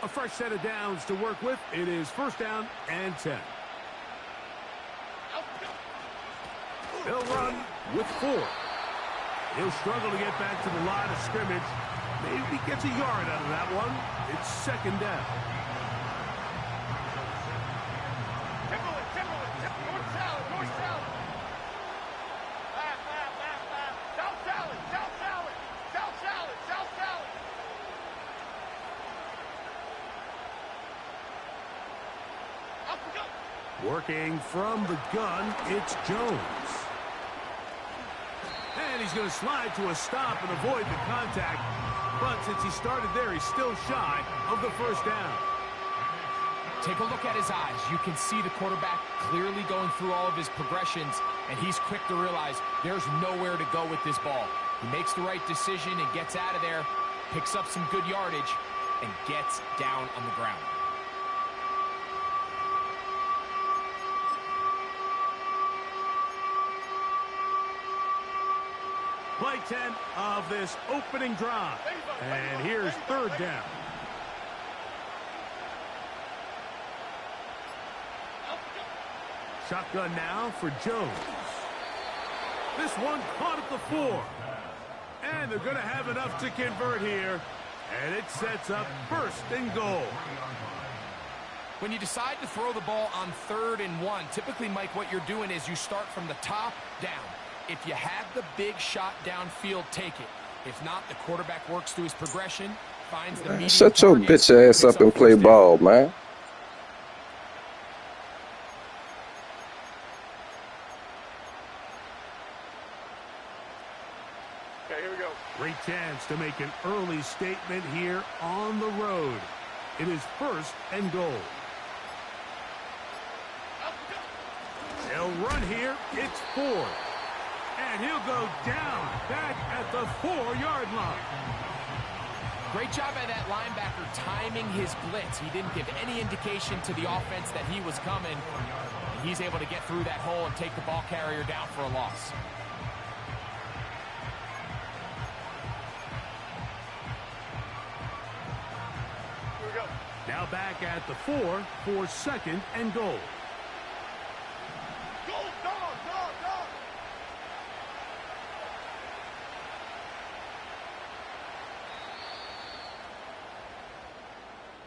A fresh set of downs to work with. It is 1st down and 10. They'll run with 4. He'll struggle to get back to the line of scrimmage. Maybe gets a yard out of that one. It's 2nd down. North salad. South salad. Working from the gun, it's Jones. And he's going to slide to a stop and avoid the contact. But since he started there, he's still shy of the 1st down. Take a look at his eyes. You can see the quarterback clearly going through all of his progressions, and he's quick to realize there's nowhere to go with this ball. He makes the right decision and gets out of there, picks up some good yardage, and gets down on the ground. Play 10 of this opening drive. And here's 3rd down. Shotgun now for Jones. This one caught at the 4. And they're going to have enough to convert here. And it sets up 1st and goal. When you decide to throw the ball on 3rd and 1, typically, Mike, what you're doing is you start from the top down. If you have the big shot downfield, take it. If not, the quarterback works through his progression, finds the medium. Shut your bitch ass up and play ball, man. Okay, here we go. Great chance to make an early statement here on the road. It is 1st and goal. They'll run here. It's 4. And he'll go down back at the 4-yard line. Great job by that linebacker timing his blitz. He didn't give any indication to the offense that he was coming. He's able to get through that hole and take the ball carrier down for a loss. Here we go. Now back at the 4 for 2nd and goal. Dog.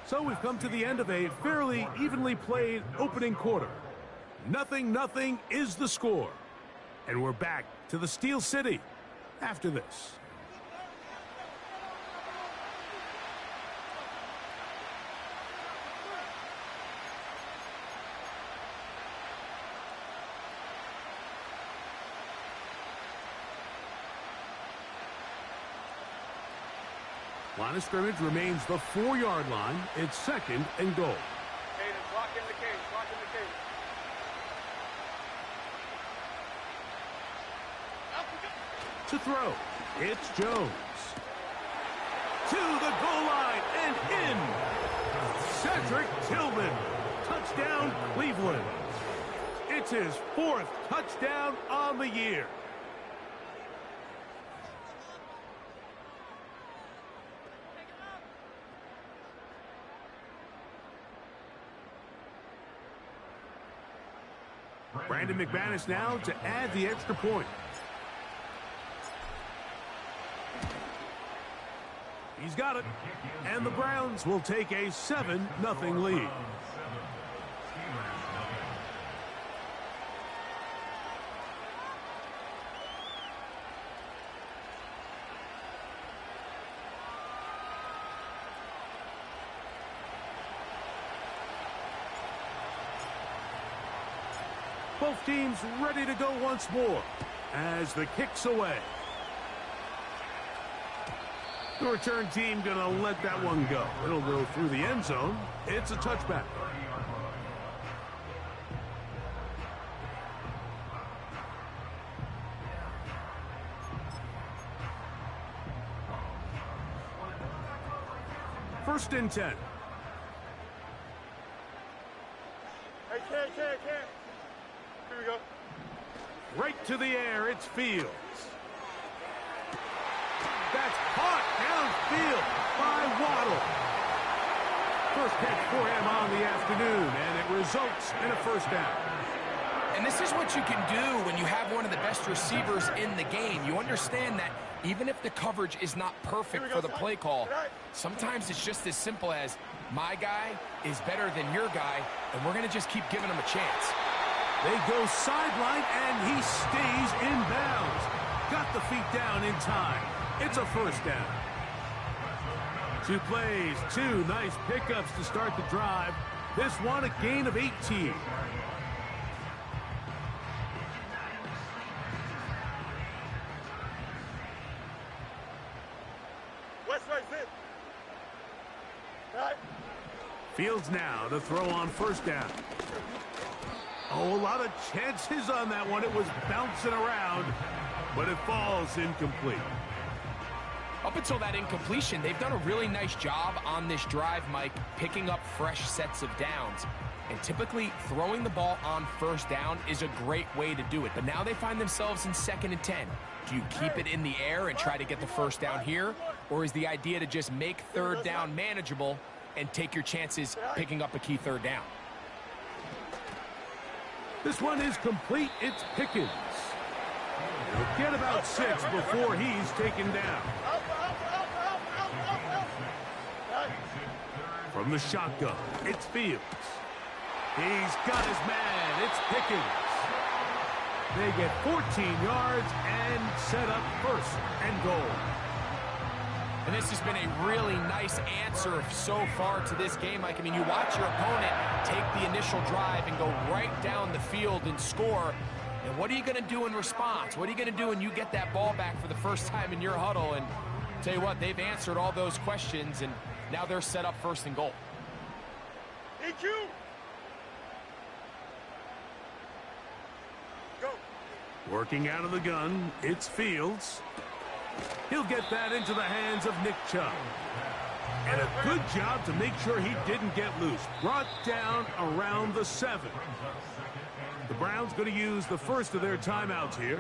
So we've come to the end of a fairly evenly played opening quarter. 0-0 is the score. And we're back to the Steel City after this. Line of scrimmage remains the 4-yard line. It's 2nd and goal. Cadence, lock in the cadence. To throw, it's Jones. To the goal line and in. Cedric Tillman. Touchdown, Cleveland. It's his 4th touchdown on the year. Brandon McManus now to add the extra point. He's got it. And the Browns will take a 7-0 lead. Both teams ready to go once more as the kick's away. The return team going to let that one go. It'll go through the end zone. It's a touchback. First and 10. Hey, Ken. Here we go. Right to the air, it's Fields. That's caught downfield by Waddle. First catch for him on the afternoon, and it results in a first down. And this is what you can do when you have one of the best receivers in the game. You understand that even if the coverage is not perfect for the play call, sometimes it's just as simple as my guy is better than your guy, and we're going to just keep giving him a chance. They go sideline, and he stays in bounds. Got the feet down in time. It's a first down. 2 plays, 2 nice pickups to start the drive. This one a gain of 18. West right, sit. Right. Fields now to throw on first down. Oh, a lot of chances on that one. It was bouncing around, but it falls incomplete. Up until that incompletion, they've done a really nice job on this drive, Mike, picking up fresh sets of downs. And typically, throwing the ball on first down is a great way to do it. But now they find themselves in 2nd and 10. Do you keep it in the air and try to get the first down here? Or is the idea to just make third down manageable and take your chances picking up a key third down? This one is complete. It's Pickens. He'll get about 6 before he's taken down. From the shotgun, it's Fields. He's got his man. It's Pickens. They get 14 yards and set up 1st and goal. And this has been a really nice answer so far to this game, Mike. I mean, you watch your opponent take the initial drive and go right down the field and score. And what are you going to do in response? What are you going to do when you get that ball back for the first time in your huddle? And tell you what, they've answered all those questions, and now they're set up 1st and goal. EQ. Go. Working out of the gun, it's Fields. He'll get that into the hands of Nick Chubb. And a good job to make sure he didn't get loose. Brought down around the 7. The Browns going to use the first of their timeouts here.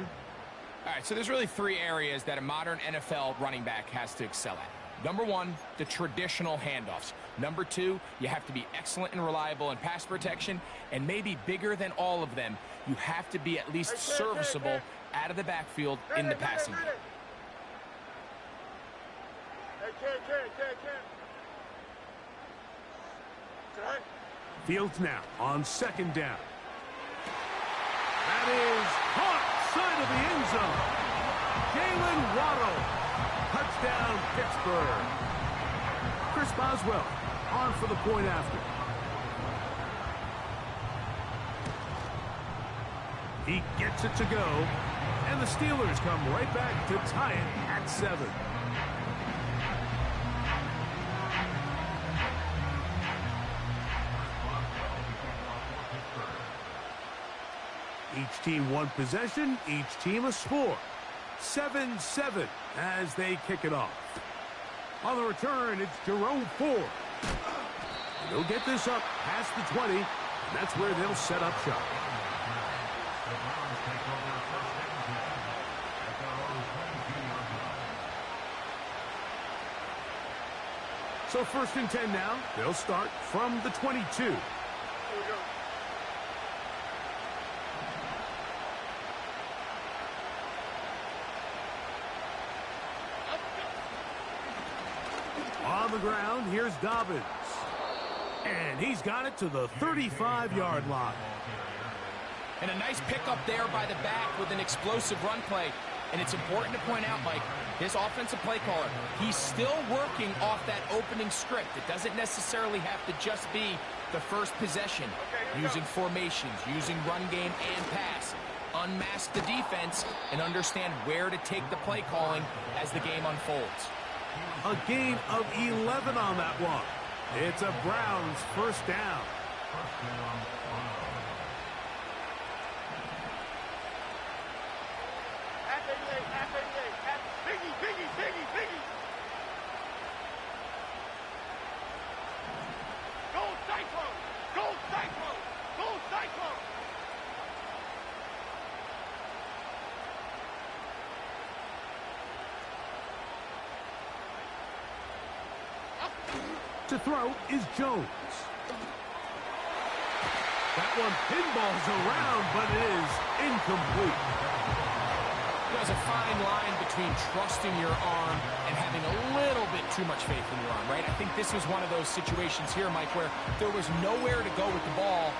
All right, so there's really 3 areas that a modern NFL running back has to excel at. Number 1, the traditional handoffs. Number 2, you have to be excellent and reliable in pass protection. And maybe bigger than all of them, you have to be at least serviceable out of the backfield in the passing game. Fields now on 2nd down. That is caught side of the end zone. Jalen Waddle. Touchdown, Pittsburgh. Chris Boswell on for the point after. He gets it to go, and the Steelers come right back to tie it at 7. Each team 1 possession, each team a score. 7-7 as they kick it off. On the return, it's Jerome Ford. They'll get this up past the 20, and that's where they'll set up shop. So 1st and 10 now. They'll start from the 22. Here we go. On the ground, here's Dobbins. And he's got it to the 35-yard line. And a nice pickup there by the back with an explosive run play. And it's important to point out, Mike, this offensive play caller, he's still working off that opening script. It doesn't necessarily have to just be the first possession. Using formations, using run game and pass. Unmask the defense and understand where to take the play calling as the game unfolds. A gain of 11 on that one. It's a Browns 1st down. Biggie. Go Cyclone! Go Cyclone! Go Cyclone! To throw is Jones. That one pinballs around, but it is incomplete. There's a fine line between trusting your arm and having a little bit too much faith in your arm, right? I think this was one of those situations here, Mike, where there was nowhere to go with the ball.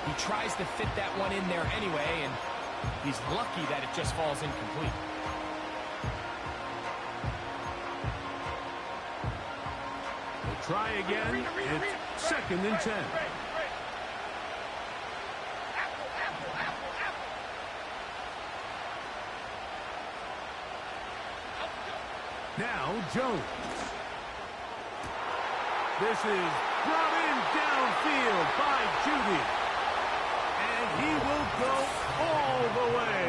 He tries to fit that one in there anyway, and he's lucky that it just falls incomplete. We'll try again. It's 2nd and 10. Now Jones. This is brought in downfield by Jeudy. And he will go all the way.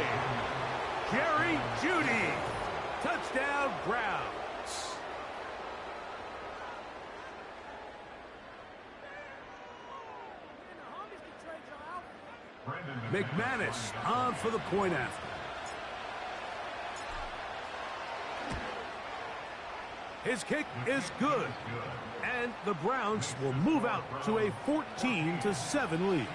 Jerry Jeudy. Touchdown Browns. McManus on for the point after. His kick is good, and the Browns will move out to a 14-7 lead.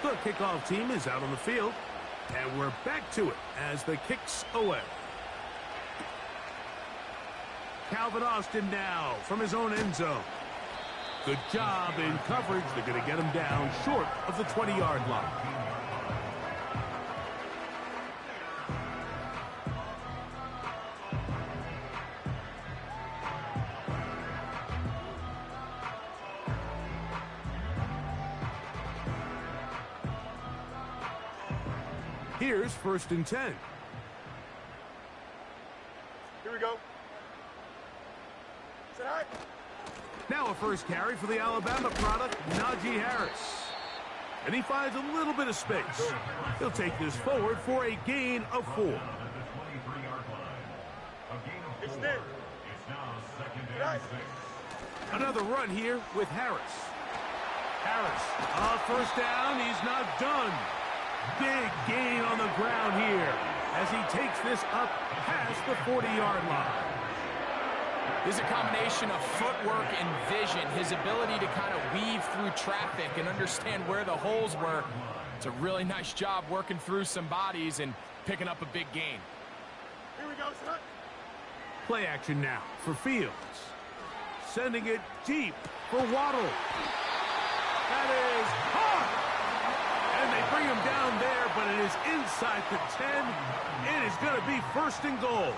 The kickoff team is out on the field, and we're back to it as the kick's away. Calvin Austin now from his own end zone. Good job in coverage. They're going to get him down short of the 20-yard line. Here's 1st and 10. Here we go. Now a first carry for the Alabama product, Najee Harris. And he finds a little bit of space. He'll take this forward for a gain of 4. Extend. Another run here with Harris. Harris, first down, he's not done. Big gain on the ground here as he takes this up past the 40-yard line. This is a combination of footwork and vision, his ability to kind of weave through traffic and understand where the holes were. It's a really nice job working through some bodies and picking up a big gain. Here we go, son. Play action now for Fields. Sending it deep for Waddle. That is hard. And they bring him down there, but it is inside the 10. It is going to be 1st and goal.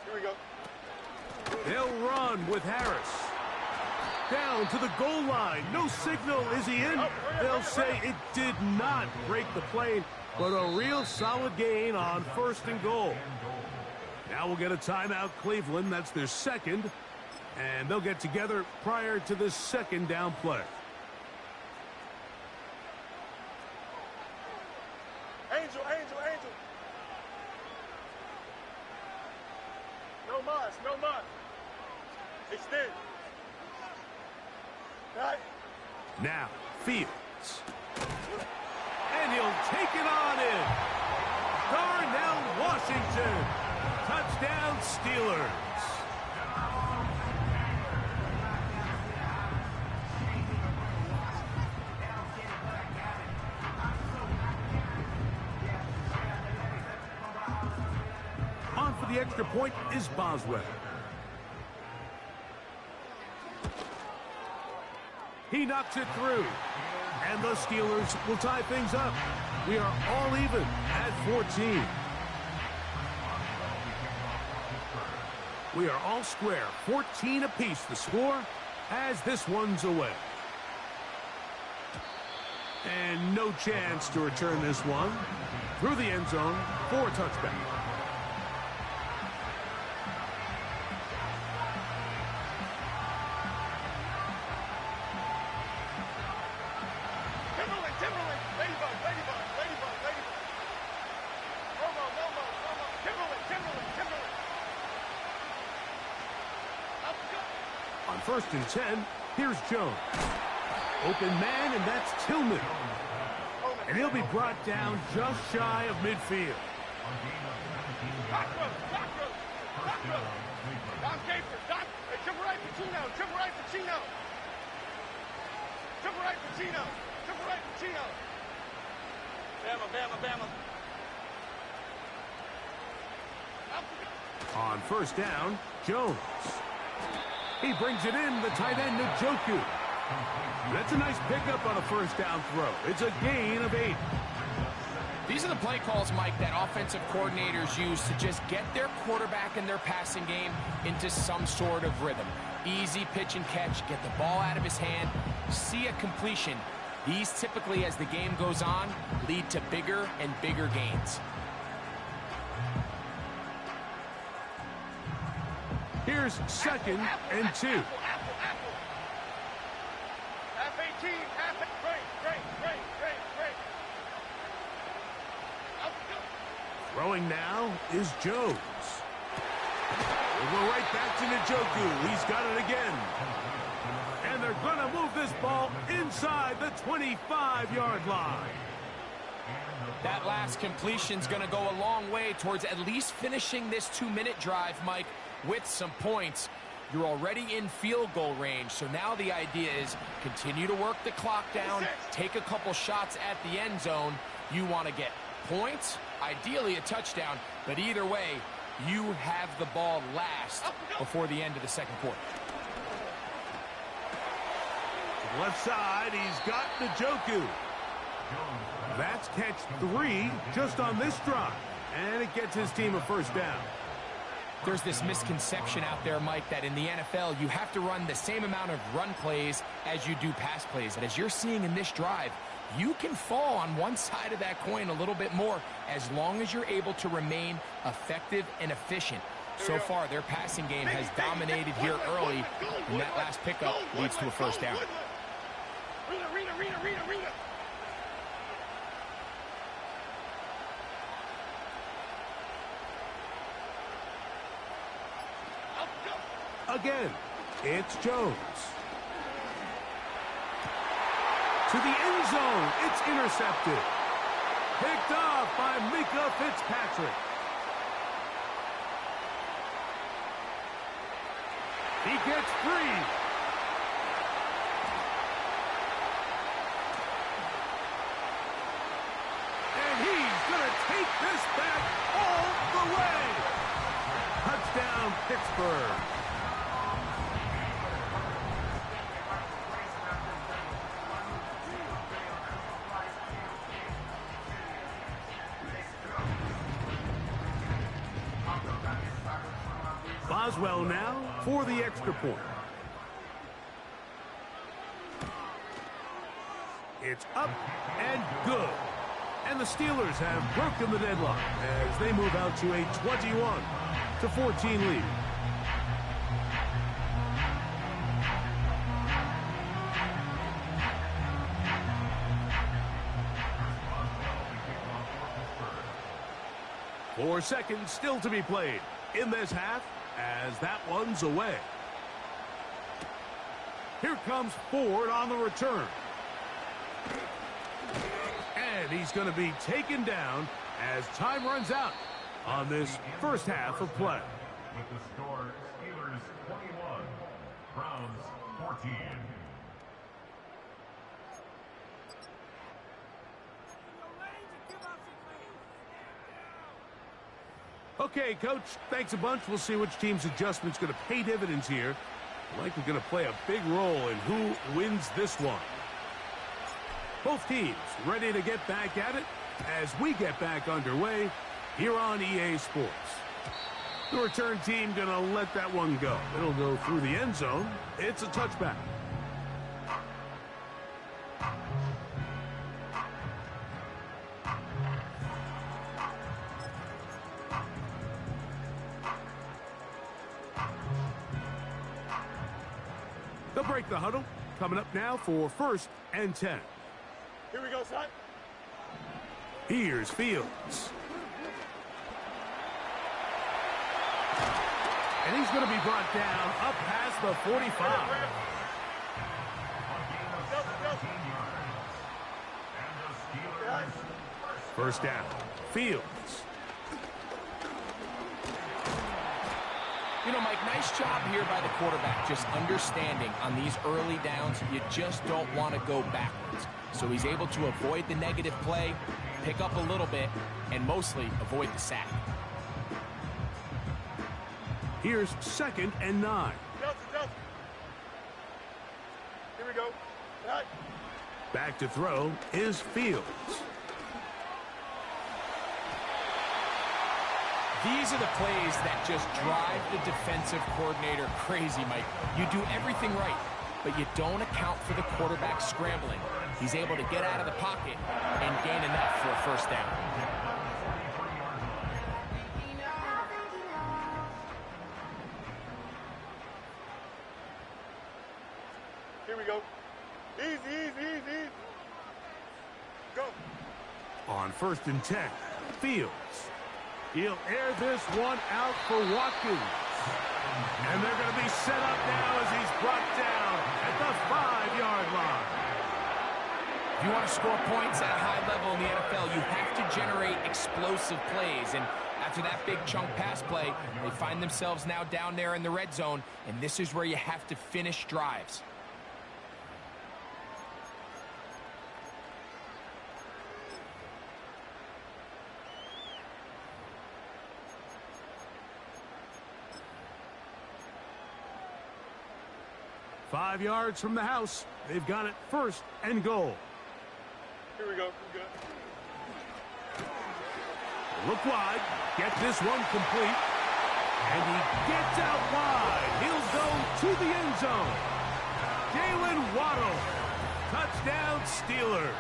Here we go. They'll run with Harris. Down to the goal line. No signal. Is he in? They'll say it did not break the plane, but a real solid gain on 1st and goal. Now we'll get a timeout, Cleveland. That's their 2nd. And they'll get together prior to this 2nd down play. Angel. No muss. Extend. Right. Now, Fields. And he'll take it on in. Darnell Washington. Touchdown, Steelers. On for the extra point is Boswell. He knocks it through. And the Steelers will tie things up. We are all even at 14. We are all square. 14 apiece the score as this one's away. And no chance to return this one through the end zone for a touchback. On 1st and 10, here's Jones. Open man, and that's Tillman. And he'll be brought down just shy of midfield. Back row, back row, back row. Don Capers, Don. Hey, triple right for Chino, triple right for Chino. Triple right for Chino, triple right for Chino. Bama, Bama, Bama. On 1st down, Jones. He brings it in, the tight end, Njoku. That's a nice pickup on a 1st down throw. It's a gain of 8. These are the play calls, Mike, that offensive coordinators use to just get their quarterback and their passing game into some sort of rhythm. Easy pitch and catch, get the ball out of his hand, see a completion. These typically, as the game goes on, lead to bigger and bigger gains. Here's 2nd and 2. Half 18, half break. Throwing now is Jones. We'll go right back to Njoku. He's got it again. And they're going to move this ball inside the 25-yard line. That last completion's going to go a long way towards at least finishing this 2-minute drive, Mike, with some points. You're already in field goal range, so now the idea is continue to work the clock down, take a couple shots at the end zone. You want to get points, ideally a touchdown, but either way, you have the ball last before the end of the 2nd quarter. To the left side, he's got Njoku. That's catch 3 just on this drive, and it gets his team a 1st down. There's this misconception out there, Mike, that in the NFL, you have to run the same amount of run plays as you do pass plays. And as you're seeing in this drive, you can fall on one side of that coin a little bit more as long as you're able to remain effective and efficient. So far, their passing game has dominated here early, and that last pickup leads to a 1st down. Rita. Again, it's Jones. To the end zone, it's intercepted. Picked off by Micah Fitzpatrick. He gets free. And he's going to take this back all the way. Touchdown, Pittsburgh. Boswell now for the extra point. It's up and good. And the Steelers have broken the deadlock as they move out to a 21-14 lead. Four seconds still to be played in this half as that one's away. Here comes Ford on the return. And he's going to be taken down as time runs out on this 1st half of play. With the score, Steelers 21, Browns 14. Okay, Coach, thanks a bunch. We'll see which team's adjustment's going to pay dividends here. Likely going to play a big role in who wins this one. Both teams ready to get back at it as we get back underway here on EA Sports. The return team going to let that one go. It'll go through the end zone. It's a touchback. They'll break the huddle. Coming up now for 1st and 10. Here we go, son. Here's Fields. And he's going to be brought down up past the 45. First down, Fields. You know, Mike, nice job here by the quarterback, just understanding on these early downs, you just don't want to go backwards. So he's able to avoid the negative play, pick up a little bit, and mostly avoid the sack. Here's 2nd and 9. Here we go. Right. Back to throw is Fields. These are the plays that just drive the defensive coordinator crazy, Mike. You do everything right, but you don't account for the quarterback scrambling. He's able to get out of the pocket and gain enough for a first down. Here we go. Easy. Go. On 1st and 10, Fields. He'll air this one out for Watkins. And they're going to be set up now as he's brought down at the 5-yard line. If you want to score points at a high level in the NFL, you have to generate explosive plays. And after that big chunk pass play, they find themselves now down there in the red zone. And this is where you have to finish drives. Five yards from the house. They've got it 1st and goal. Here we go. We're good. Look wide. Get this one complete. And he gets out wide. He'll go to the end zone. Jalen Waddle. Touchdown Steelers.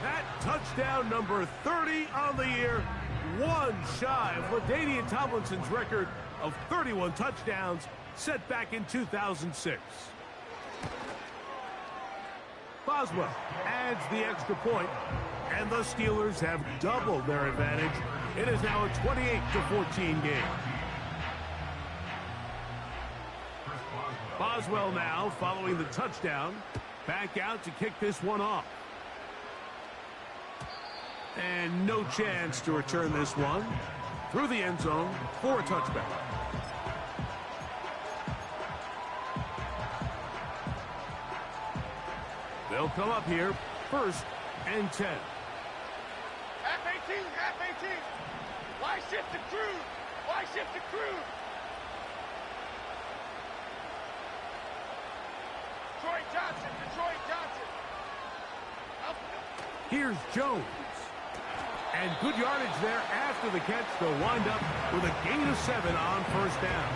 That touchdown number 30 on the year. One shy of LaDainian Tomlinson's record of 31 touchdowns set back in 2006. Boswell adds the extra point, and the Steelers have doubled their advantage. It is now a 28-14 game. Boswell now following the touchdown, back out to kick this one off. And no chance to return this one through the end zone for a touchback. They'll come up here, 1st and 10. Half 18. Why shift to Cruz? Detroit Johnson. Here's Jones. And good yardage there after the catch. They'll wind up with a gain of 7 on 1st down.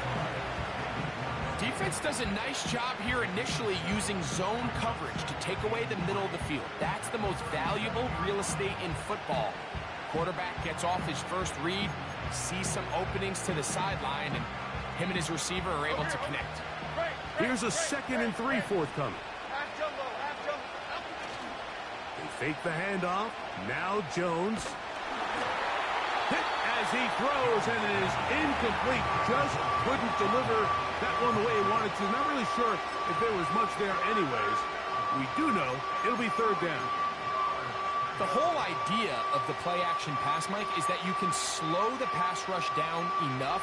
Defense does a nice job here initially using zone coverage to take away the middle of the field. That's the most valuable real estate in football. Quarterback gets off his first read, sees some openings to the sideline, and him and his receiver are able to connect. Here's a 2nd and 3 forthcoming. Half jump low. They fake the handoff. Now Jones. Hit as he throws, and it is incomplete. Just couldn't deliver that one the way he wanted to. Not really sure if there was much there anyways. We do know it'll be 3rd down. The whole idea of the play-action pass, Mike, is that you can slow the pass rush down enough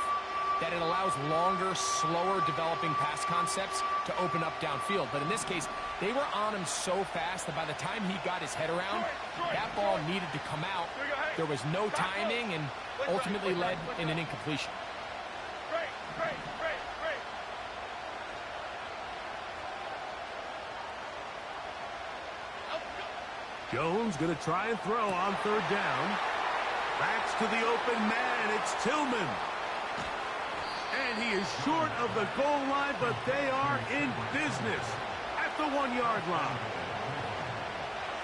that it allows longer, slower developing pass concepts to open up downfield. But in this case, they were on him so fast that by the time he got his head around, that ball needed to come out. There was no timing and ultimately led in an incompletion. Great. Jones going to try and throw on 3rd down. Backs to the open man. It's Tillman. And he is short of the goal line, but they are in business at the 1-yard line.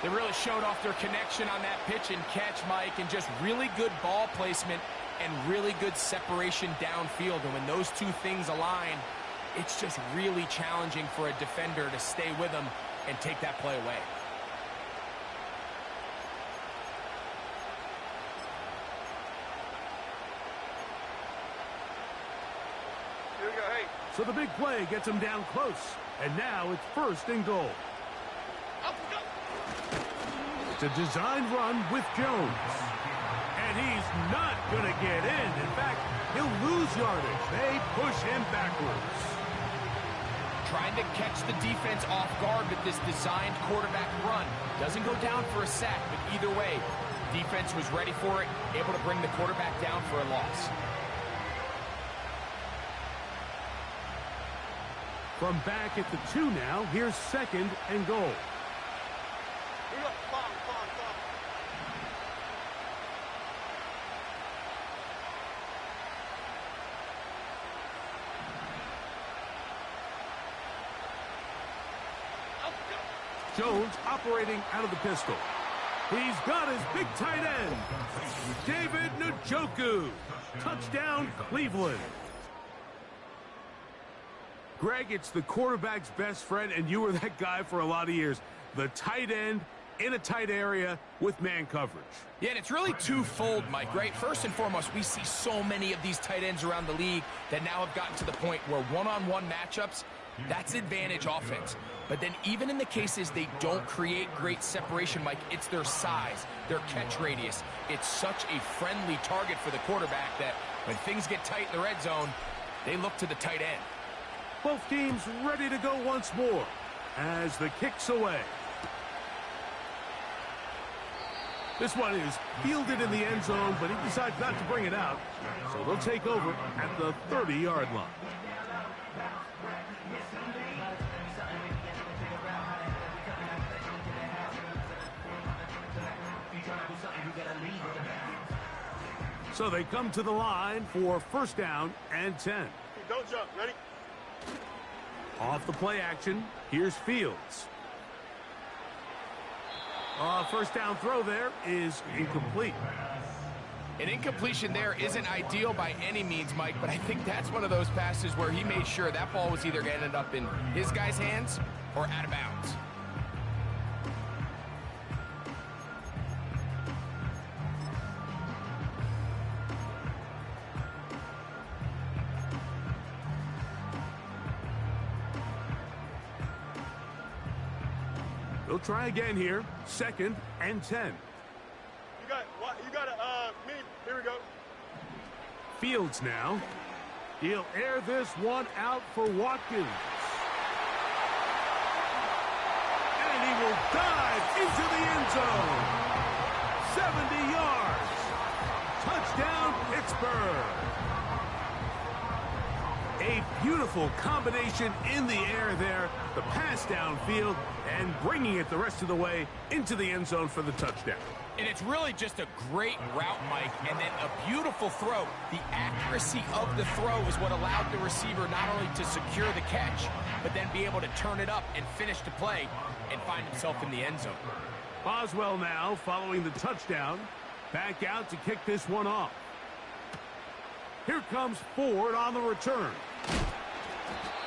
They really showed off their connection on that pitch and catch, Mike, and just really good ball placement and really good separation downfield. And when those two things align, it's just really challenging for a defender to stay with them and take that play away. So the big play gets him down close. And now it's 1st and goal. It's a designed run with Jones. And he's not going to get in. In fact, he'll lose yardage. They push him backwards. Trying to catch the defense off guard with this designed quarterback run. Doesn't go down for a sack, but either way, defense was ready for it, able to bring the quarterback down for a loss. From back at the 2 now, here's 2nd and goal. Jones operating out of the pistol. He's got his big tight end, David Njoku. Touchdown, Cleveland. Greg, it's the quarterback's best friend, and you were that guy for a lot of years. The tight end in a tight area with man coverage. Yeah, and it's really twofold, Mike, right? First and foremost, we see so many of these tight ends around the league that now have gotten to the point where one-on-one matchups, that's advantage offense. But then even in the cases they don't create great separation, Mike, it's their size, their catch radius. It's such a friendly target for the quarterback that when things get tight in the red zone, they look to the tight end. Both teams ready to go once more as the kick's away. This one is fielded in the end zone, but he decides not to bring it out. So they'll take over at the 30-yard line. So they come to the line for 1st down and 10. Don't jump. Ready? Off the play action, here's Fields. 1st down throw there is incomplete. An incompletion there isn't ideal by any means, Mike, but I think that's one of those passes where he made sure that ball was either going to end up in his guy's hands or out of bounds. They'll try again here. 2nd and 10. You got me. Here we go. Fields now. He'll air this one out for Watkins. And he will dive into the end zone. 70 yards. Touchdown, Pittsburgh. A beautiful combination in the air there. The pass downfield and bringing it the rest of the way into the end zone for the touchdown. And it's really just a great route, Mike, and then a beautiful throw. The accuracy of the throw is what allowed the receiver not only to secure the catch, but then be able to turn it up and finish the play and find himself in the end zone. Boswell now following the touchdown. Back out to kick this one off. Here comes Ford on the return.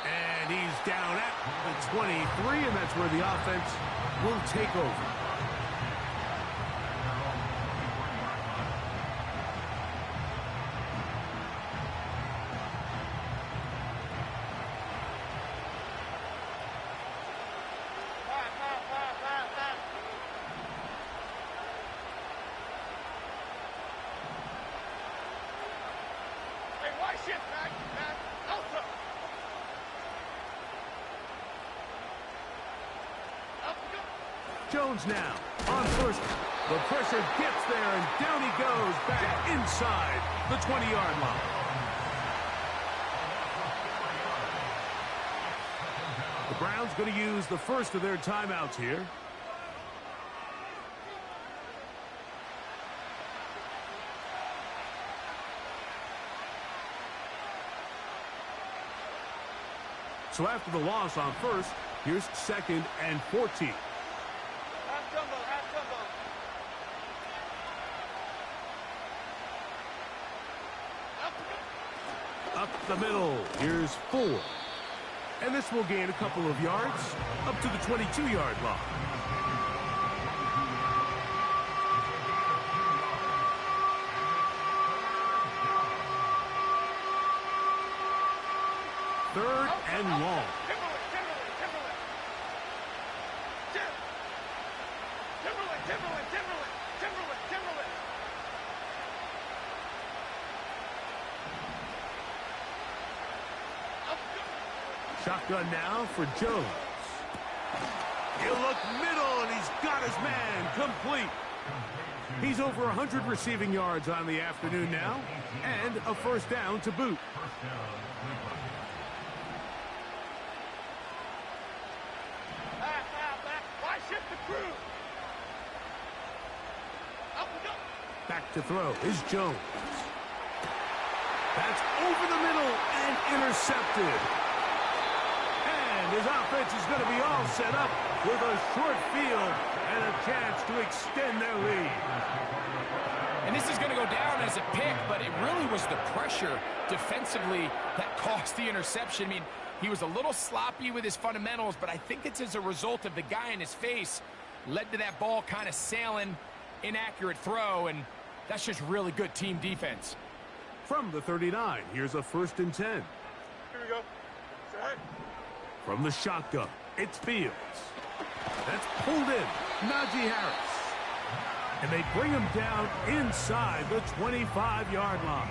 And he's down at the 23, and that's where the offense will take over. Hey, why shit, Mac? Alpha. Jones now on 1st. The pressure gets there, and down he goes back inside the 20-yard line. The Browns going to use the first of their timeouts here. So after the loss on 1st, here's 2nd and 14. Half jumbo, half jumbo. Up the middle, here's Ford. And this will gain a couple of yards up to the 22-yard line. third and long. Shotgun now for Jones. He'll look middle, and he's got his man complete. He's over 100 receiving yards on the afternoon now, and a first down to boot. Back to throw is Jones. That's over the middle and intercepted. And his offense is going to be all set up with a short field and a chance to extend their lead. And this is going to go down as a pick, but it really was the pressure defensively that caused the interception. I mean, he was a little sloppy with his fundamentals, but I think it's as a result of the guy in his face led to that ball kind of sailing, inaccurate throw, and that's just really good team defense. From the 39, here's a 1st and 10. Here we go. Set. From the shotgun, it's Fields. That's pulled in. Najee Harris. And they bring him down inside the 25-yard line.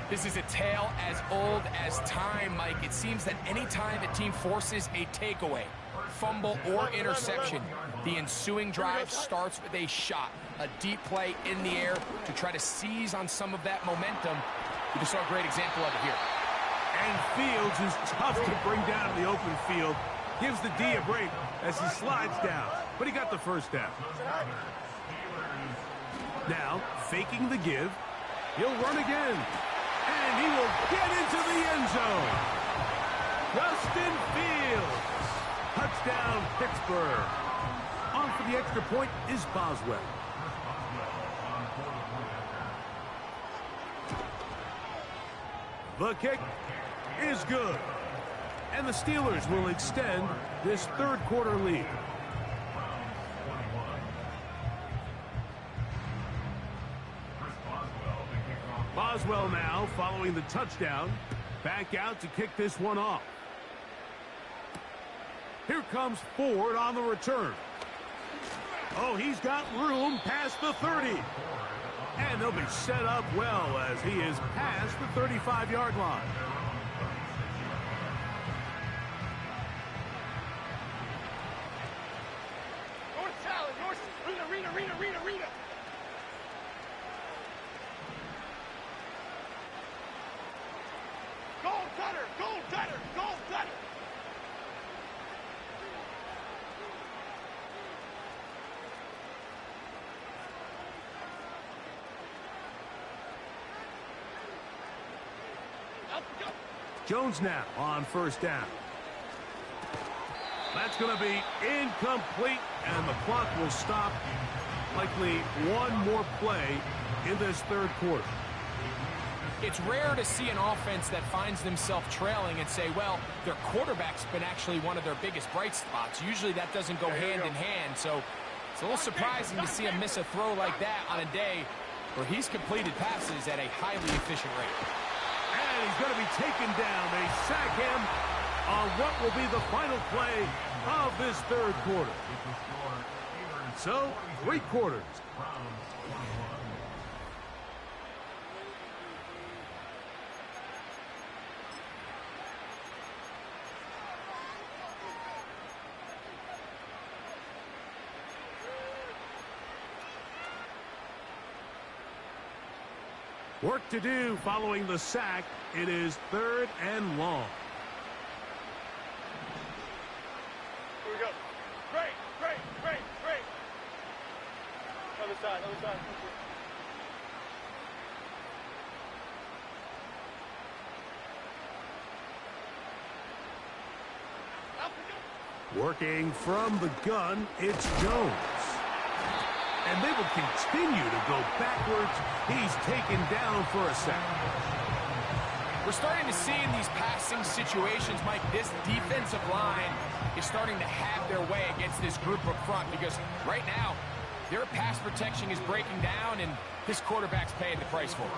This is a tale as old as time, Mike. It seems that any time a team forces a takeaway, fumble, or interception, the ensuing drive starts with a shot, a deep play in the air to try to seize on some of that momentum. We just saw a great example of it here. And Fields is tough to bring down in the open field. Gives the D a break as he slides down. But he got the first down. Now, faking the give. He'll run again. And he will get into the end zone. Justin Fields. Touchdown, Pittsburgh. On for the extra point is Boswell. The kick is good. And the Steelers will extend this third quarter lead. Boswell now following the touchdown. Back out to kick this one off. Here comes Ford on the return. Oh, he's got room past the 30. And they'll be set up well as he is past the 35-yard line. Rita. Gold cutter. Jones now on first down. That's going to be incomplete, and the clock will stop. Likely one more play in this third quarter. It's rare to see an offense that finds themselves trailing and say, well, their quarterback's been actually one of their biggest bright spots. Usually that doesn't go hand in hand, so it's a little surprising to see him miss a throw like that on a day where he's completed passes at a highly efficient rate. And he's going to be taken down. They sack him on what will be the final play of this third quarter. So, 3 quarters. Work to do following the sack. It is 3rd and long. Here we go. Great. Other side. Working from the gun, it's Jones. And they will continue to go backwards. He's taken down for a sack. We're starting to see in these passing situations, Mike, this defensive line is starting to have their way against this group up front because right now, their pass protection is breaking down, and this quarterback's paying the price for it.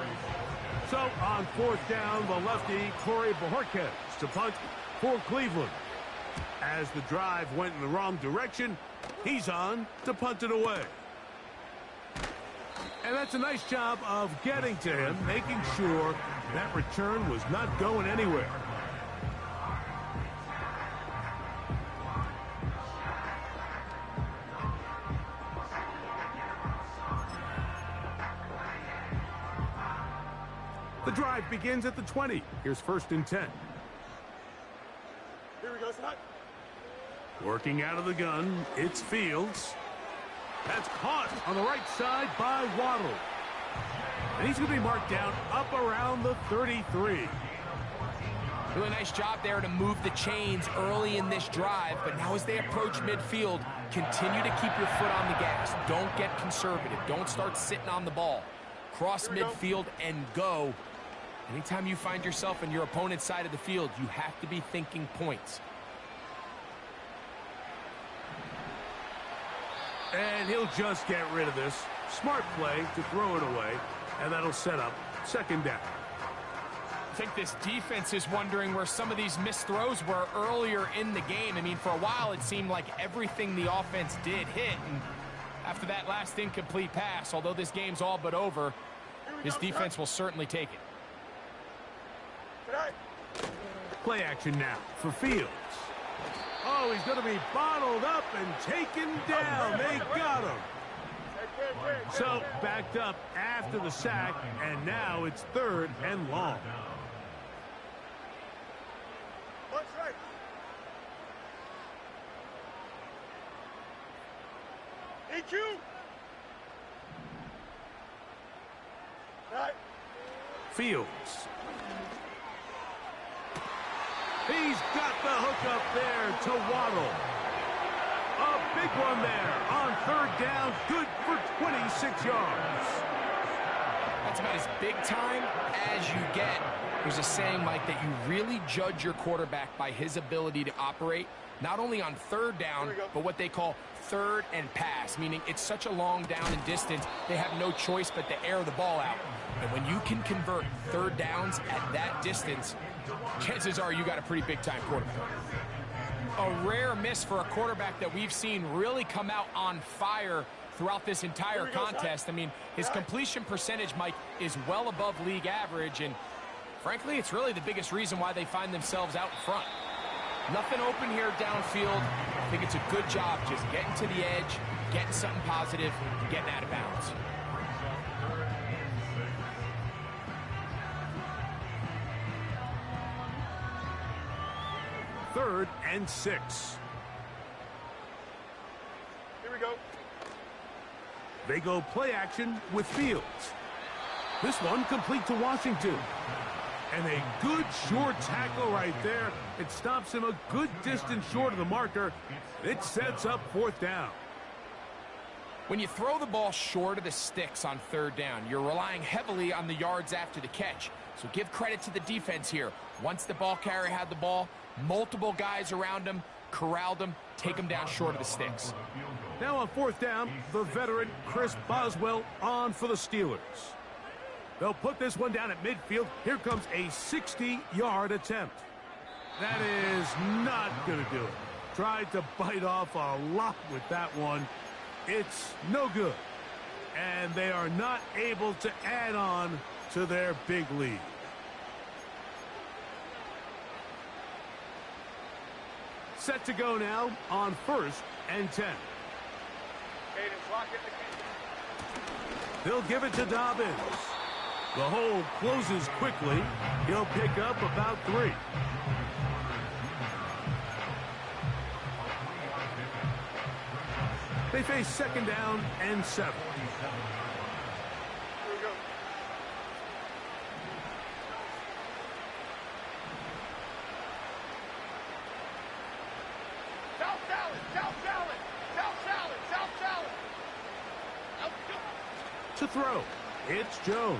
So on fourth down, the lefty, Corey Bojorquez to punt for Cleveland. As the drive went in the wrong direction, he's on to punt it away. And that's a nice job of getting to him, making sure that return was not going anywhere. The drive begins at the 20. Here's 1st and 10. Here we go, son. Working out of the gun, it's Fields. That's caught on the right side by Waddle. And he's going to be marked down up around the 33. Really nice job there to move the chains early in this drive, but now as they approach midfield, continue to keep your foot on the gas. Don't get conservative. Don't start sitting on the ball. Cross midfield and go. Anytime you find yourself on your opponent's side of the field, you have to be thinking points. And he'll just get rid of this. Smart play to throw it away, and that'll set up 2nd down. I think this defense is wondering where some of these missed throws were earlier in the game. I mean, for a while, it seemed like everything the offense did hit. And after that last incomplete pass, although this game's all but over, this defense will certainly take it. Play action now for Fields. Oh, he's going to be bottled up and taken down. They got him. So backed up after the sack, and now it's 3rd and long. Punch right. EQ. Right. Fields. He's got the hook up there to Waddle. A big one there on 3rd down. Good for 26 yards. That's about as big time as you get. There's a saying, Mike, that you really judge your quarterback by his ability to operate, not only on 3rd down, but what they call 3rd and pass, meaning it's such a long down and distance, they have no choice but to air the ball out. And when you can convert 3rd downs at that distance, chances are you got a pretty big-time quarterback. A rare miss for a quarterback that we've seen really come out on fire throughout this entire contest. I mean, his completion percentage, Mike, is well above league average, and frankly, it's really the biggest reason why they find themselves out in front. Nothing open here downfield. I think it's a good job just getting to the edge, getting something positive, getting out of bounds. Third and 6. Here we go. They go play action with Fields. This one complete to Washington. And a good short tackle right there. It stops him a good distance short of the marker. It sets up 4th down. When you throw the ball short of the sticks on 3rd down, you're relying heavily on the yards after the catch. So give credit to the defense here. Once the ball carrier had the ball, multiple guys around him, corralled him, take him down short of the sticks. Now on 4th down, the veteran Chris Boswell on for the Steelers. They'll put this one down at midfield. Here comes a 60-yard attempt. That is not going to do it. Tried to bite off a lot with that one. It's no good. And they are not able to add on to their big lead. Set to go now on 1st and 10. Cadence, lock it. They'll give it to Dobbins. The hole closes quickly. He'll pick up about 3. They face 2nd down and 7. Here we go. South salad, south salad, south salad, south salad. To throw, it's Jones.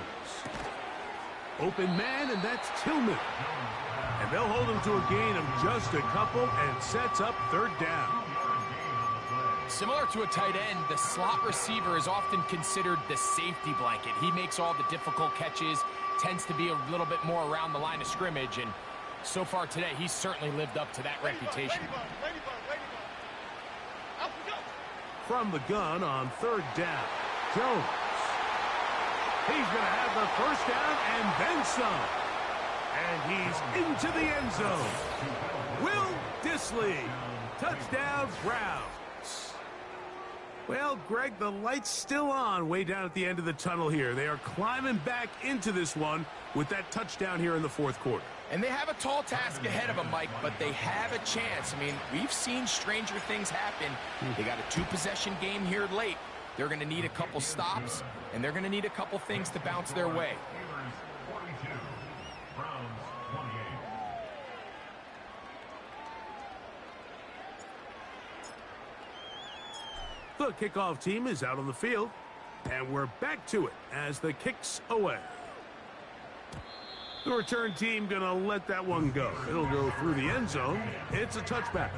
Open man, and that's Tillman. And they'll hold him to a gain of just a couple and sets up 3rd down. Similar to a tight end, the slot receiver is often considered the safety blanket. He makes all the difficult catches, tends to be a little bit more around the line of scrimmage, and so far today, he's certainly lived up to that reputation. From the gun on third down, Jones. He's going to have the first down and then some. And he's into the end zone. Will Dissly. Touchdown, Browns. Well, Greg, the light's still on way down at the end of the tunnel here. They are climbing back into this one with that touchdown here in the fourth quarter. And they have a tall task ahead of them, Mike, but they have a chance. I mean, we've seen stranger things happen. They got a two-possession game here late. They're going to need a couple stops, and they're going to need a couple things to bounce their way. Steelers 42, Browns 28. The kickoff team is out on the field, and we're back to it as the kick's away. The return team going to let that one go. It'll go through the end zone. It's a touchback.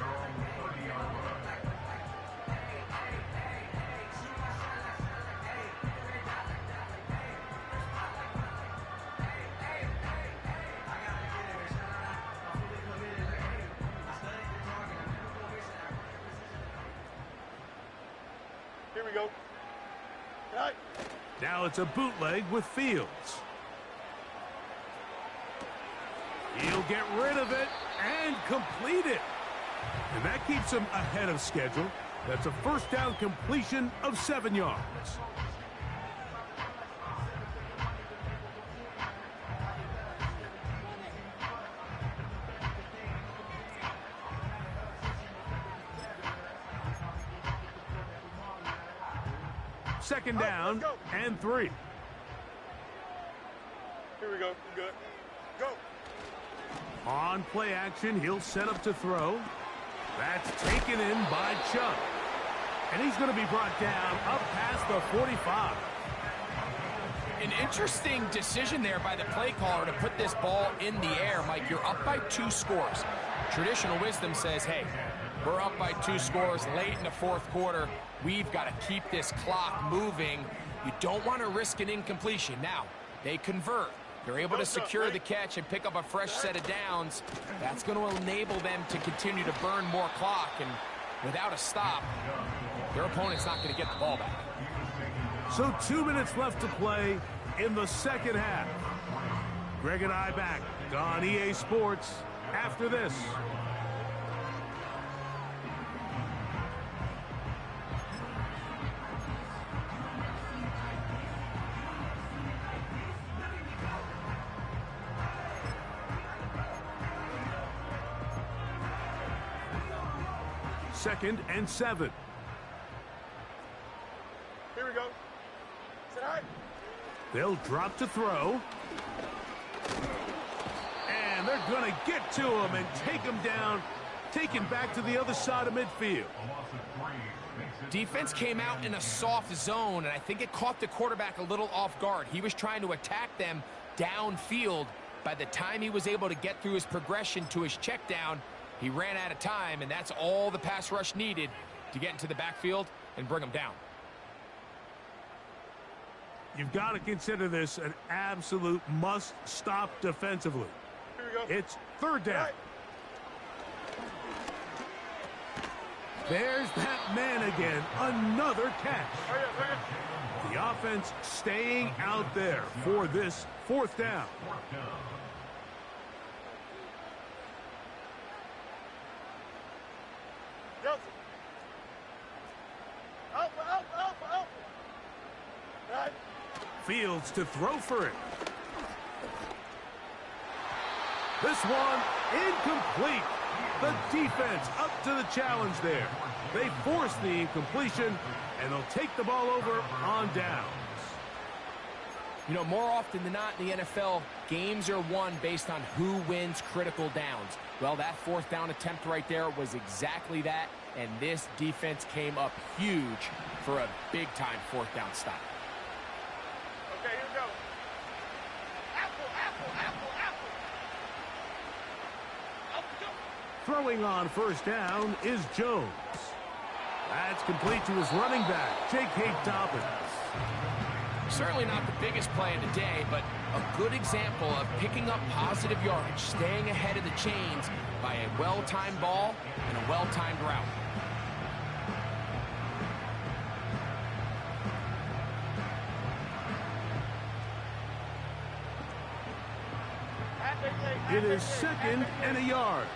Here we go. Right. Now it's a bootleg with Fields. He'll get rid of it and complete it. And that keeps him ahead of schedule. That's a first down completion of 7 yards. Second down and 3. Here we go. Good. Go. On play action, he'll set up to throw. That's taken in by Chubb. And he's going to be brought down up past the 45. An interesting decision there by the play caller to put this ball in the air. Mike, you're up by 2 scores. Traditional wisdom says, hey, we're up by 2 scores late in the fourth quarter. We've got to keep this clock moving. You don't want to risk an incompletion. Now, they convert. They're able to secure the catch and pick up a fresh set of downs. That's going to enable them to continue to burn more clock. And without a stop, their opponent's not going to get the ball back. So 2 minutes left to play in the second half. Greg and I back on EA Sports after this. Second and 7. Here we go. Sit high. They'll drop to throw. And they're going to get to him and take him down, take him back to the other side of midfield. Defense came out in a soft zone, and I think it caught the quarterback a little off guard. He was trying to attack them downfield. By the time he was able to get through his progression to his check down, he ran out of time, and that's all the pass rush needed to get into the backfield and bring him down. You've got to consider this an absolute must-stop defensively. Here we go. It's third down. Right. There's that man again. Another catch. The offense staying out there for this fourth down. Fields to throw for it. This one incomplete. The defense up to the challenge there. They force the incompletion, and they'll take the ball over on downs. You know, more often than not in the NFL, games are won based on who wins critical downs. Well, that fourth down attempt right there was exactly that, and this defense came up huge for a big-time fourth down stop. Okay, here we go. Apple, apple, apple, apple. Throwing on first down is Jones. That's complete to his running back, J.K. Dobbins. Certainly not the biggest play of the day, but a good example of picking up positive yardage, staying ahead of the chains by a well-timed ball and a well-timed route. It is 2nd and a yard.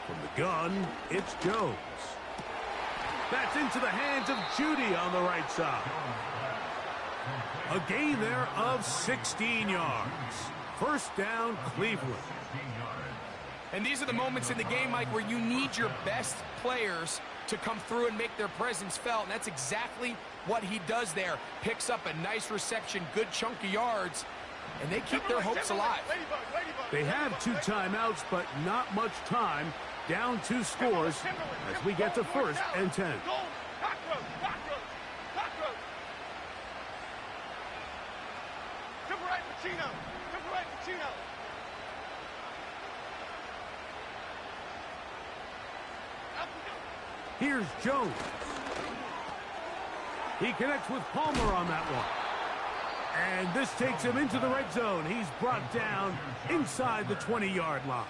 From the gun, it's Jones. That's into the hands of Judy on the right side. A gain there of 16 yards. First down, Cleveland. And these are the moments in the game, Mike, where you need your best players to come through and make their presence felt. And that's exactly what he does there. Picks up a nice reception, good chunk of yards, and they keep their hopes alive. They have 2 timeouts, but not much time. Down 2 scores as we get to 1st and 10. Here's Jones. He connects with Palmer on that one. And this takes him into the red zone. He's brought down inside the 20-yard line.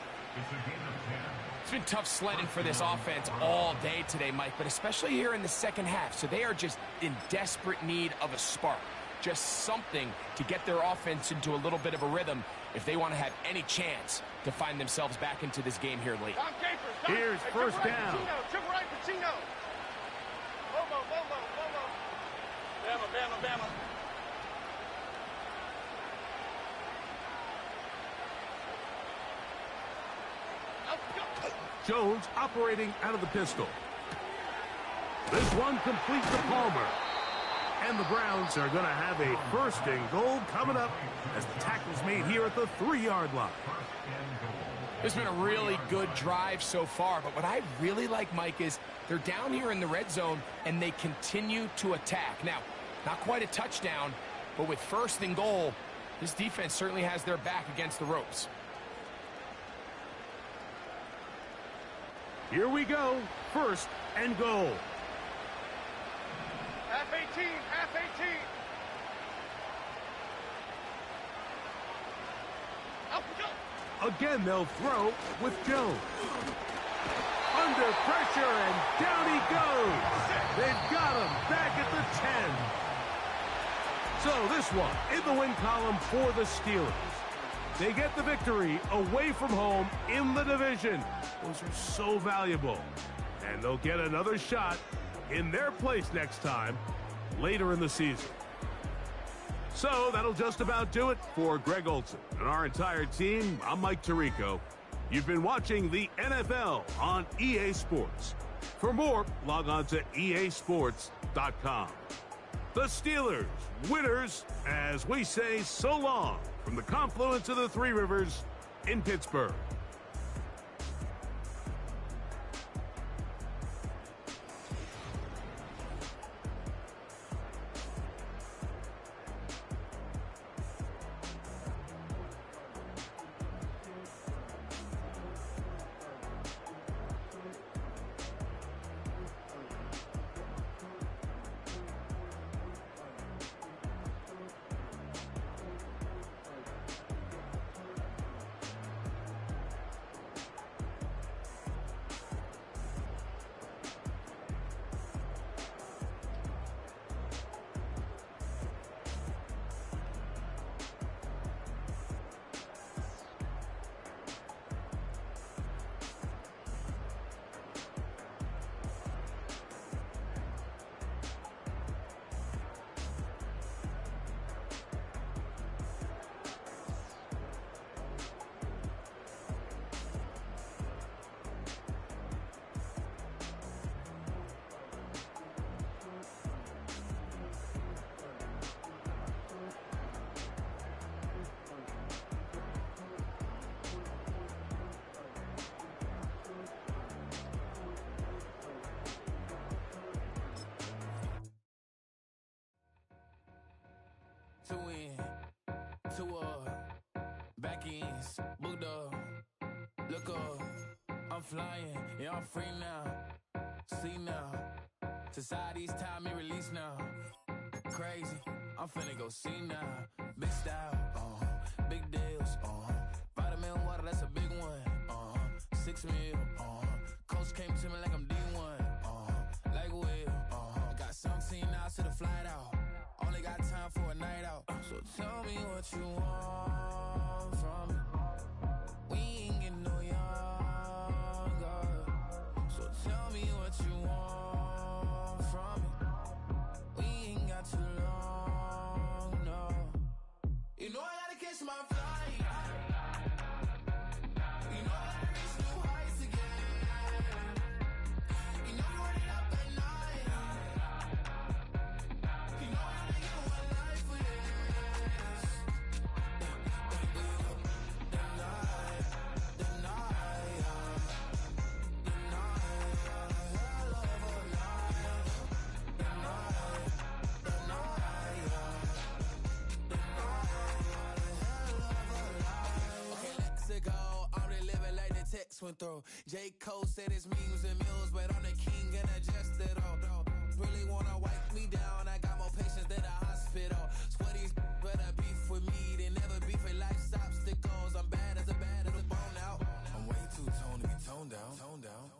It's been tough sledding for this offense all day today, Mike, but especially here in the second half. So they are just in desperate need of a spark. Just something to get their offense into a little bit of a rhythm if they want to have any chance to find themselves back into this game here late. Here's first down. Bama. Jones operating out of the pistol. This one complete to Palmer. And the Browns are going to have a 1st and goal coming up as the tackle's made here at the 3-yard line. It's been a really good drive so far, but what I really like, Mike, is they're down here in the red zone and they continue to attack. Now, not quite a touchdown, but with 1st and goal, this defense certainly has their back against the ropes. Here we go, 1st and goal. Half 18. Again, they'll throw with Jones. Under pressure, and down he goes. They've got him back at the 10. So this one in the win column for the Steelers. They get the victory away from home in the division. Those are so valuable. And they'll get another shot in their place next time later in the season. So that'll just about do it for Greg Olsen and our entire team. I'm Mike Tirico. You've been watching the NFL on EA Sports. For more, log on to easports.com. The Steelers, winners, as we say so long from the confluence of the Three Rivers in Pittsburgh. two in, two back ends, booked up. Look up, I'm flying, yeah, I'm free now. See now, society's time me release now. Crazy, I'm finna go see now. Big style, big deals, vitamin water, that's a big one. 6 mil, coach came to me like I'm D1, like Will. Got 17 hours to the flight out. Only got time for a night out. So tell me what you want from me. We ain't getting no younger. So tell me what you want from me. We ain't got too long, no. You know I gotta catch my flight. Went through. J. Cole said it's memes and mills, but I'm the king and adjust it all. Really wanna wipe me down, I got more patience than a hospital. Sweaty's better beef with me, they never beef with life's obstacles. I'm bad as a bone out. I'm way too toned to be toned down.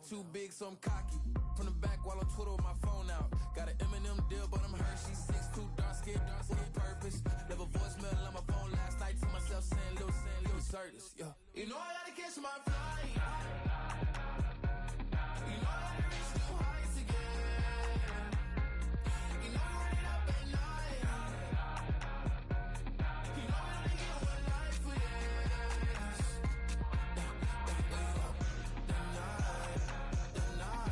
Too big, so I'm cocky. From the back while I'm Twitter with my phone out. Got an Eminem deal, but I'm Hershey. 6'2", dark skin, with purpose. Left a voicemail on my phone last night to myself saying, Lil Curtis, yeah. You know I gotta catch my flight. You know I gotta reach new heights again. You know I'm running up at night. You know I only get one life for this. The night, hell of a night. The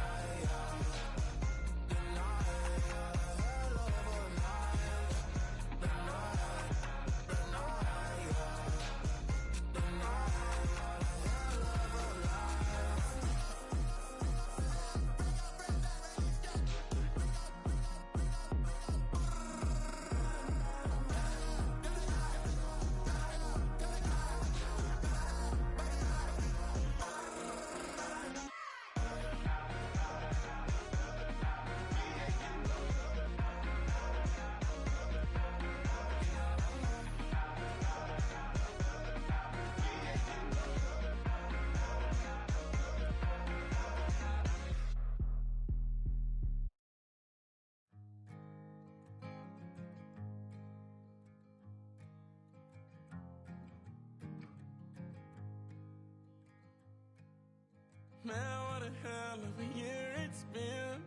Man, what a hell of a year it's been.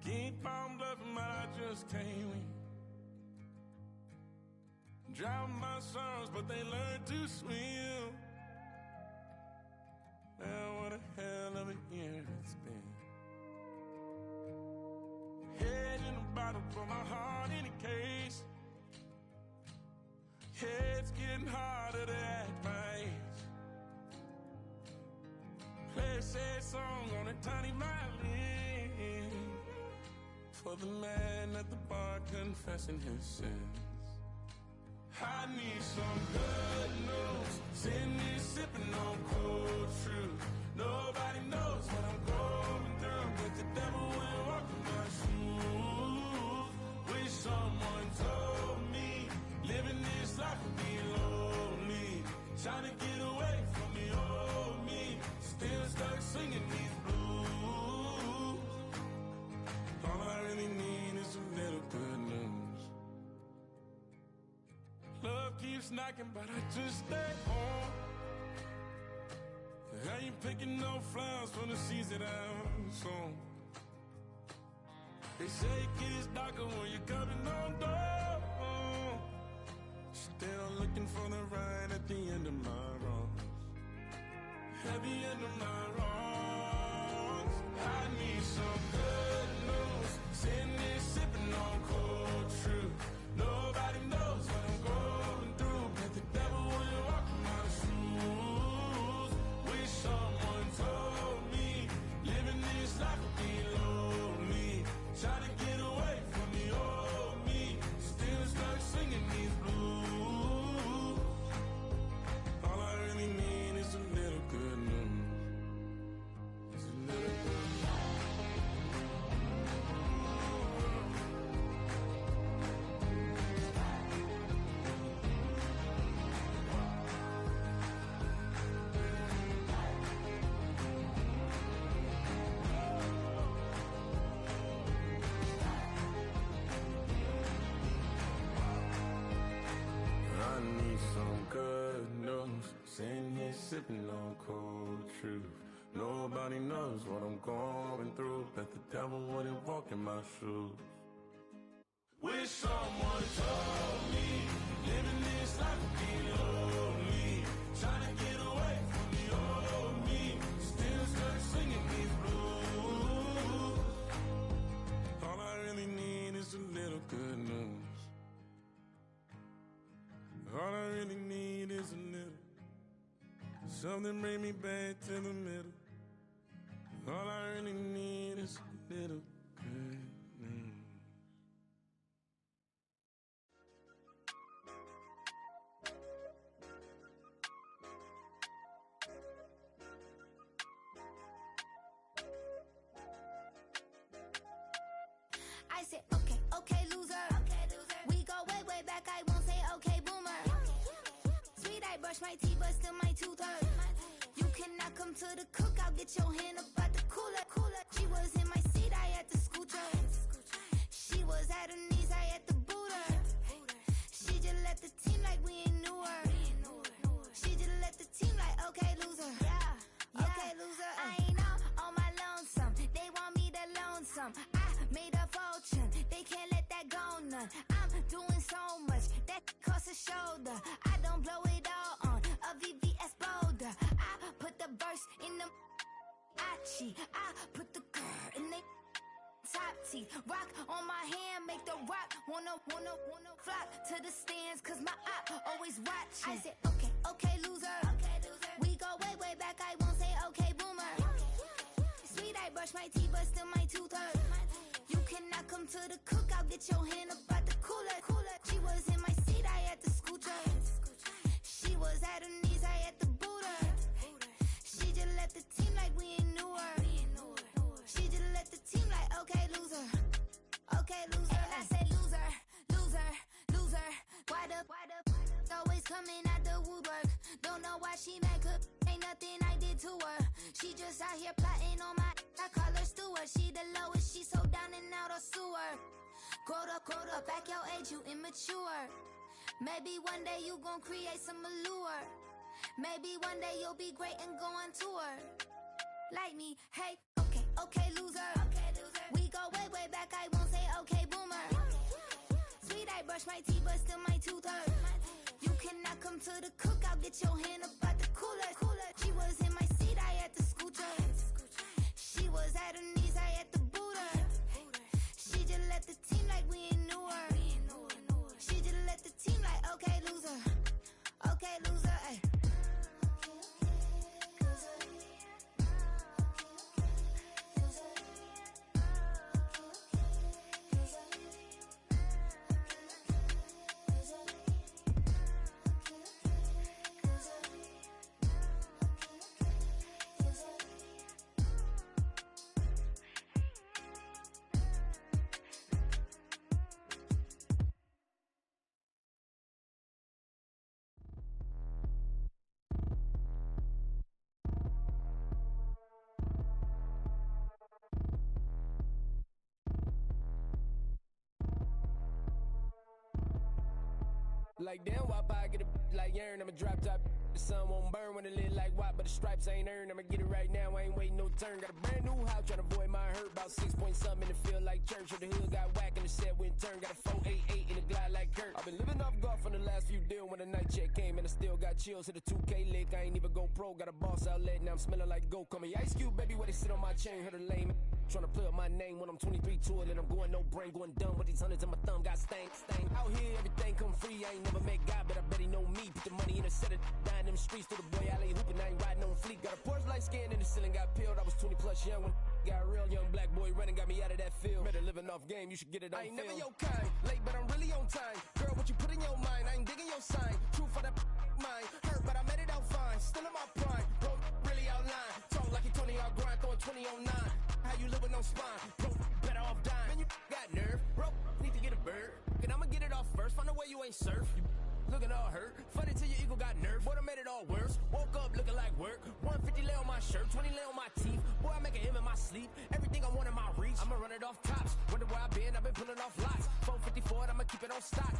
Keep on bluffing, but I just can't win. Drown my sorrows, but they learn to swim. Man, what a hell of a year it's been. Head in a bottle, put my heart in a case. It's getting harder to act my age. Play a sad song on a tiny violin for the man at the bar confessing his sins. I need some good news. Sitting here sipping on cold truth. Nobody knows what I'm going through, but the devil will walk in my shoes. Wish someone told me living this life would be lonely. Trying to get away from the old me. Still stuck singing these blues. All I really need is a little good news. Love keeps knocking, but I just stay home. I ain't picking no flowers from the seeds that I'm sown. They say it gets darker when you're coming on door. Still looking for the right at the end of my road. At the end of my wrongs, I need some good news. Sitting here sipping on cold truth. Nobody knows what I'm going through, but the devil will walk in my shoes. Wish someone told me living this life would be lonely. Trying to get away from the old me. sipping on cold truth. Nobody knows what I'm going through. Bet the devil wouldn't walk in my shoes. Wish someone told me living this life would be lonely. Trying to get away from the old me. Still stuck singing these blues. All I really need is a little good news. All I really need is a little. Something bring me back to the middle. All I really need is a little good news. I said, okay, okay, loser. We go way, way back. I won't say, okay, boomer. Sweet, I brush my teeth, but still my tooth hurt. You cannot come to the cookout, get your hand up at the cooler. She was in my seat, I had to scoot her. She was at her knees, I had to boot her. She just left the team like we ain't knew her. She just left the team like, okay, loser. Okay, loser. I ain't on my lonesome. They want me to lonesome. I made a fortune. They can't let that go none. I'm doing so much that costs a shoulder. I don't blow it all on a VVS boulder. I put the verse in the I put the girl in the top T. Rock on my hand, make the rock wanna flock to the stands, cause my eye always watching. I said, okay, okay, loser. We go way, way back, I won't say okay, boomer. Sweet, I brush my teeth, but still my tooth hurt. You cannot come to the cookout, get your hand up at the cooler. She was in my seat, I had to scoot her. She was at her knees, I had to boot her. She just left the team like we ain't knew her. She just left the team like, okay, loser. Okay, loser. And I said, loser, loser, loser. Why the always coming out the woodwork? Don't know why she mad, cause ain't nothing I did to her. She just out here plotting on my, I call her Stewart. She the lowest, she so down and out of sewer. Growed up, back your age, you immature. Maybe one day you gon' create some allure. Maybe one day you'll be great and go on tour. Like me, hey, okay, okay, loser. We go way, way back, I won't say okay, boomer. Sweet, I brush my teeth, but still my tooth hurt. You cannot come to the cookout, get your hand up at the cooler. She was in my seat, I had to scoot her. She was at her knees, I had to boot her. She just left the team like we ain't knew her. She just left the team like, okay, loser. Okay, loser, ay. Like damn, why I get a like urn? I'ma drop top. The sun won't burn when it lit like what, but the stripes ain't earned. I'ma get it right now, I ain't waiting no turn. Got a brand new house, tryna avoid my hurt. About 6 point something in the field like church. Or the hood got whack and the set went turn. Got a 488 in the glide like Kurt. I've been living off golf on the last few deals. When the night check came and I still got chills. Hit a 2K lick, I ain't even go pro. Got a boss outlet, now I'm smelling like go. Call me Ice Cube, baby, where they sit on my chain. Heard a lame tryna play up my name when I'm 23 to it. And I'm going no brain, going dumb with these hundreds in my thumb. Got stank. Out here, everything come free. I ain't never met God, but I bet he know me. Put the money in a set of dying them streets. To the boy alley hooping, I ain't riding on fleek. Got a Porsche light scan in the ceiling, got peeled. I was 20 plus young when got real. Young black boy running, got me out of that field. Better living off game, you should get it on. I ain't never your kind, late but I'm really on time. Girl, what you put in your mind, I ain't digging your sign. True for that mine, hurt but I made it out fine. Still in my prime, bro, really outline. Talk like you Tony out grind, throwing 20 on 9. How you live with no spine, bro, better off dying. Man, you got nerve, bro, need to get a bird. And I'ma get it off first, find a way you ain't surf. You looking all hurt, funny till your ego got nerve. Boy, I made it all worse, woke up looking like work. 150 lay on my shirt, 20 lay on my teeth. Boy, I make an M in my sleep, everything I want in my reach. I'ma run it off tops, wonder where I've been pulling off lots. 454, I'ma keep it on stock.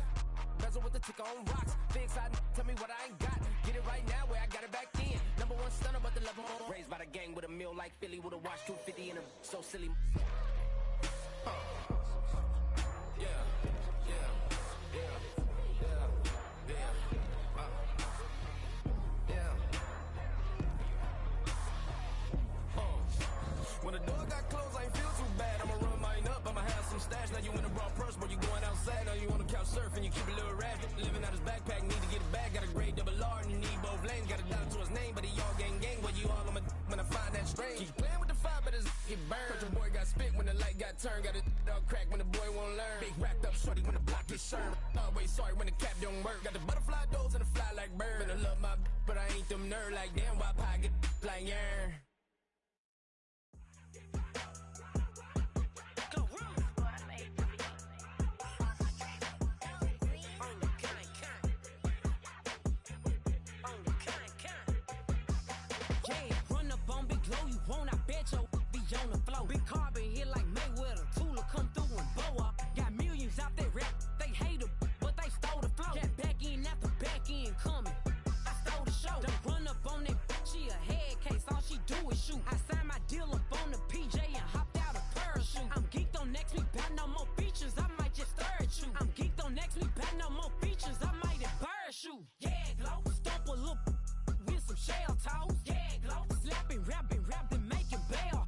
Bezel with the ticker on rocks, big side, tell me what I ain't got. Get it right now where I got it back in. so silly. When the door got closed, I ain't feel too bad. I'ma run mine up, I'ma have some stash. Now you in a broad purse, but you going outside. Now you on the couch surfing, you keep a little ratchet. Living out his backpack, need to get it back. Got a grade double R and you need both lanes. Got a dollar to his name, but he all gang. Well, you all on my when I find that strange. Keep playing with the fire, but his get burned. But your boy got spit when the light got turned. Got a dog crack when the boy won't learn. Big racked up shorty when the block gets served. Always sorry when the cap don't work. Got the butterfly doors and the fly like bird. And I love my but I ain't them nerd like damn. Why pie get like yarn? Big carbon here like Mayweather. Tula come through and blow up. Got millions out there rap. They hate her, but they stole the flow. Got back in after back in coming. I stole the show. Don't run up on that. She a head case. All she do is shoot. I signed my deal up on the PJ and hopped out a parachute. I'm geeked on next week. Back no more features. I might just stir at you. I'm geeked on next week. Back no more features. I might embarrass you. Yeah, glow. Stomp a little with some shell toes. Yeah, glow. Slapping, rapping, making bail.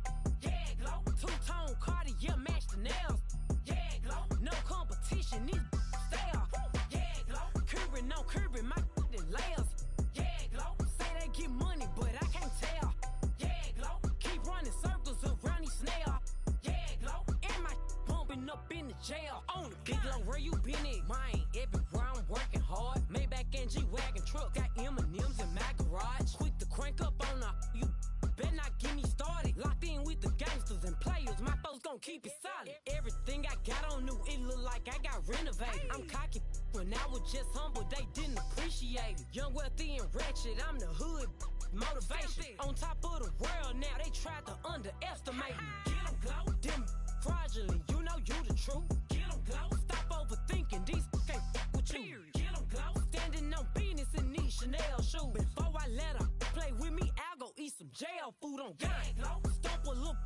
Two-tone Cartier match the nails. Yeah, glow. No competition, these stale. Yeah, glow. Curbing, no curbing, my layers. Yeah, glow. Say they get money, but I can't tell. Yeah, glow. Keep running circles around these snail. Yeah, glow. And my bumping up in the jail. On the big glow, where you been at? Mine, everywhere I'm working hard. Maybach and G-Wagon truck. Got M&M's in my garage. Quick to crank up on her. You better not get me started. Locked in with the gangsters and players. My folks gon' keep it solid. Everything I got on new, it look like I got renovated. I'm cocky when I was just humble, they didn't appreciate it. Young, wealthy, and ratchet, I'm the hood motivation. On top of the world now, they tried to underestimate me. Get 'em, glow. Them fraudulent, you know you the truth. Get 'em, glow. Stop overthinking, these can't with you. Get 'em, glow. Standing on business in these Chanel shoes. Before I let her play with me, I'll go eat some jail food on gang. Glow. Stomp a little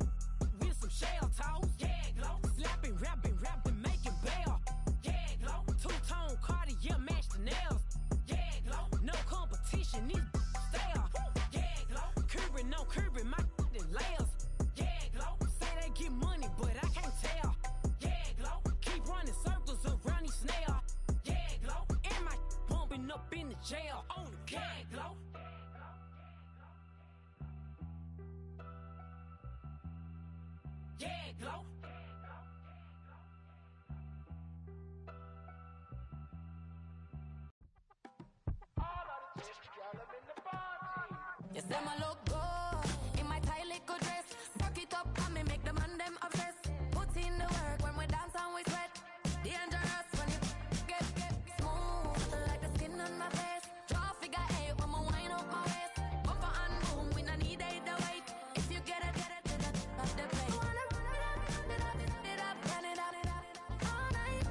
with some shell toes. Yeah, glow. Slapping, rapping, making bail. Yeah, glow. Two-tone Cartier match the nails. Yeah, glow. No competition, these stale. Yeah, glow. Curbing, no curbing, my layers. Yeah, glow. Say they get money, but I can't tell. Yeah, glow. Keep running circles around these snail. Yeah, glow. And my bumping up in the jail. On the yeah, glow. Yeah, glow. Yes, them a look good in my tight little dress. Rock it up and me make the man them obsessed. Put in the work when we dance and we sweat. Dangerous when you get smooth like the skin on my face. Draw figure eight when I wind up my waist. Bumper and boom, we no need it the weight. If you get it, off the plate. You wanna run it up, run it up, all night.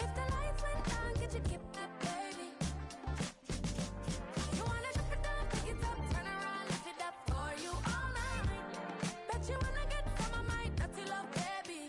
If the lights went down, get your keep up, baby. You wanna drop it down, pick it up, turn around, lift it up for you all night. Bet you wanna get some of my dirty love, baby.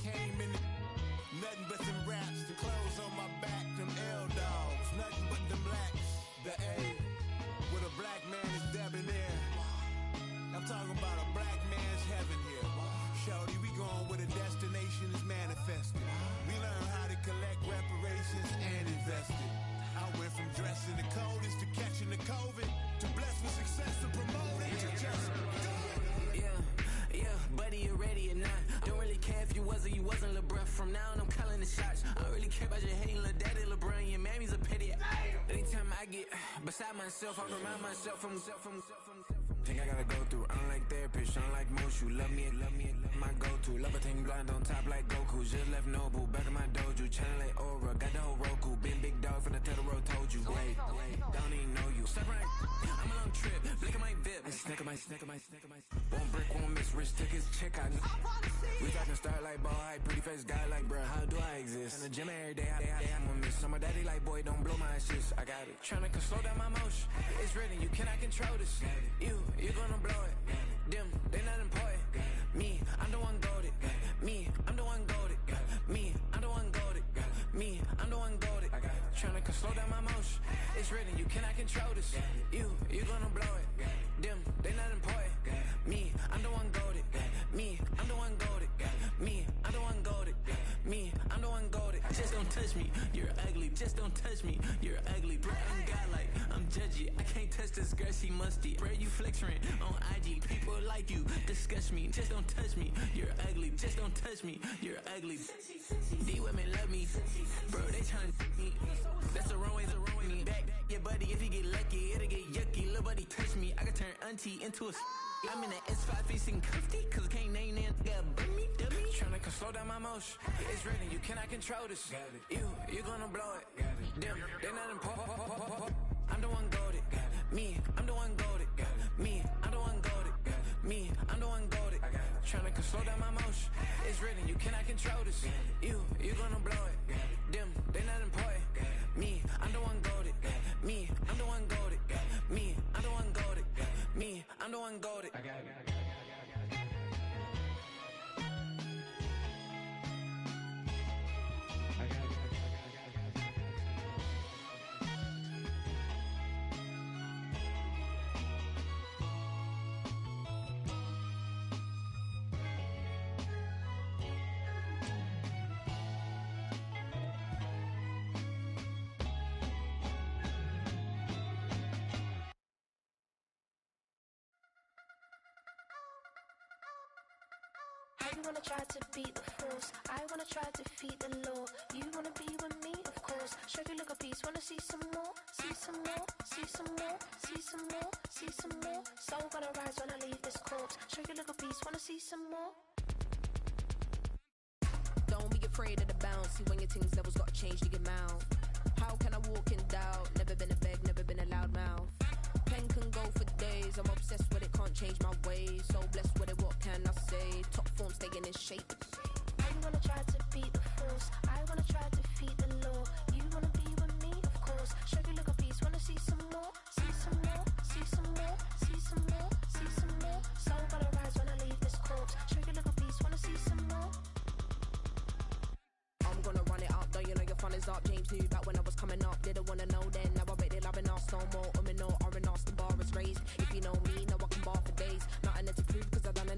came in, nothing but them raps, the clothes on my back, them L dogs, nothing but them blacks. The A, with a black man is debonair. I'm talking about a black man's heaven here. Shorty, we going where the destination is manifested. We learn how to collect reparations and invest it. I went from dressing the coldest to catching the COVID, to blessed with success to promote it, to just do it. Yeah, buddy, you ready or not? Don't really care if you was or you wasn't LeBron. From now on, I'm calling the shots. I don't really care about your hating little daddy LeBron. Your mammy's a pity. Anytime I get beside myself, I remind myself from Think I gotta go through. I don't like therapists, I don't like most. You love me, my go-to. Love a thing blind on top like Goku. Just left Noble, back in my dojo. Channel like Aura, got the whole Roku. Been big dog from the Totoro, told you. Wait, don't even know you. Step right, I'm a long trip. Blick at my VIP. Snack of my. One brick, one miss. Rich took his check out. We talking start like ball hype. Pretty face guy like, bruh, how do I exist? In the gym every day, I'm a miss. My daddy like, boy, don't blow my assist. I got it. Tryna slow down my motion. It's written, you cannot control this. You gonna blow it. Them, they not important. Me, I'm the one goated. Me, I'm the one goated. Me, I'm the one goated. Me, I'm the one goated. Tryna slow down my motion. It's written, you cannot control this. You gonna blow it. Them, they not important. Me, I'm the one goated. Me, I'm the one goated. Me, I'm the one goated. Me, I'm the one goated. Just don't touch me, you're ugly. Just don't touch me, you're ugly. Bro, I'm godlike, I'm judgy. I can't touch this girl, she musty. Bro, you flexing on IG. People like you disgust me. Just don't touch me, you're ugly. Just don't touch me, you're ugly. These women love me, bro, they tryna me. That's the wrong way, back your buddy. If you get lucky, it'll get yucky. Little buddy touch me, I can turn auntie into a I'm in the S5 facing comfy, cause I can't name that dummy. Tryna slow down my motion. It's written, you cannot control this. You gonna blow it. Them, they not important. I'm the one goated. Me, I'm the one goated. Me, I'm the one goated. Me, I'm the one goated. Tryna slow down my motion. It's written, you cannot control this. You gonna blow it. Them, they not important. Me, I'm the one goated. Me, I'm the one goated. Me, I'm the one goated. Me, I'm the one goated. You wanna try to beat the force, I wanna try to defeat the law. You wanna be with me, of course. Show you look a piece, wanna see some more, see some more, see some more, see some more, see some more. Soul gonna rise when I leave this corpse. Show you look a piece, wanna see some more. Don't be afraid of the bounce. See when your things levels got changed to your mouth. How can I walk in doubt? Never been a beg, never been a loud mouth. Pen can go for days. I'm obsessed with it, can't change my ways. So blessed with it, what can I say? Top form staying in shape. You wanna try to beat the force, I wanna try to defeat the law. You wanna be with me, of course. Show you look a piece, wanna see some more, see some more, see some more, see some more, see some more. Soul gonna rise when I leave this corpse. Show you look a piece, wanna see some more. I'm gonna run it up, though you know your fun is up. James knew back when I was coming up. Didn't wanna know then, now I bet they loving us no more. No, R and us, the bar is raised. If you know me, now I can bar for days. Nothing to prove, cause I've done enough.